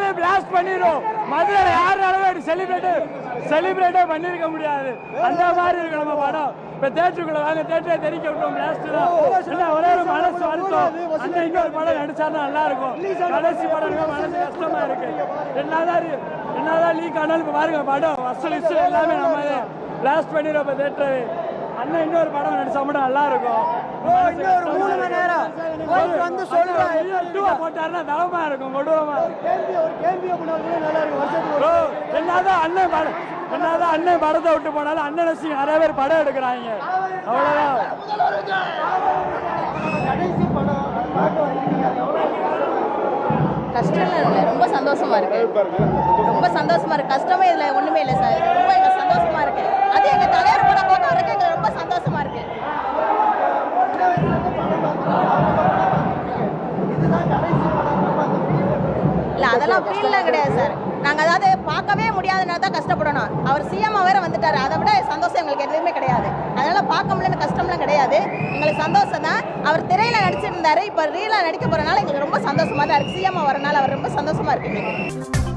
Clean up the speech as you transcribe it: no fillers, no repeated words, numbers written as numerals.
Madurai blast பண்ணிடும். மதுரை யாராலும் செலிப்ரேட்டே பண்ணிருக்க முடியாது. அந்த மாதிரி இருக்கு நம்ம படம். இப்ப தேட்டருக்குள்ள வாங்க, தேட்டரை தெரிக்க விட்டோம். பிளாஸ்ட் தான் ஒரே ஒரு மனசு வருத்தம். அண்ணன் இன்னொரு படம் நடிச்சாருன்னா நல்லா இருக்கும். கடைசி படம் மனசு கஷ்டமா இருக்கு. என்னதான் லீக் ஆனாலும் இப்ப பாருங்க படம் வசூல் எல்லாமே நம்ம பிளாஸ்ட் பண்ணிடும். இப்ப தேட்டரை அண்ணன் இன்னொரு படம் நடிச்சா மட்டும் நல்லா இருக்கும். இன்னொரு 3 மணி நேரம் வந்து போட்டாருன்னா தளமா இருக்கும். கொடூரமா என்னதான் அண்ணன் படத்தை விட்டு போனாலும் அண்ணன் நிறைய பேர் படம் எடுக்கிறாங்க. அவ்வளவுதான். கஷ்டம் இல்லை, ரொம்ப சந்தோஷமா இருக்கு. ரொம்ப சந்தோஷமா இருக்கு. கஷ்டமே இதுல ஒண்ணுமே இல்லை சார். ரொம்ப எங்க சந்தோஷமா இருக்கு. அது எங்க தலைவர் படம் பார்க்க வரைக்கும் எங்களுக்கு ரொம்ப சந்தோஷமா இருக்கு. இல்ல அதெல்லாம் ஃபீல்லாம் கிடையாது சார். நாங்க அதாவது பார்க்கவே முடியாதனால தான் கஷ்டப்படணும். அவர் சிஎம் வேற வந்துட்டாரு. அதை விட சந்தோஷம் எங்களுக்கு எதுவுமே கிடையாது. அதனால பார்க்க முடியல கஷ்டம்லாம் கிடையாது. எங்களுக்கு சந்தோஷம் தான். அவர் திரையில நடிச்சிருந்தாரு, இப்ப ரீலா நடிக்க போறதுனால எங்களுக்கு ரொம்ப சந்தோஷமா தான் இருக்கு. சிஎம் வரனால அவர் ரொம்ப சந்தோஷமா இருக்கு.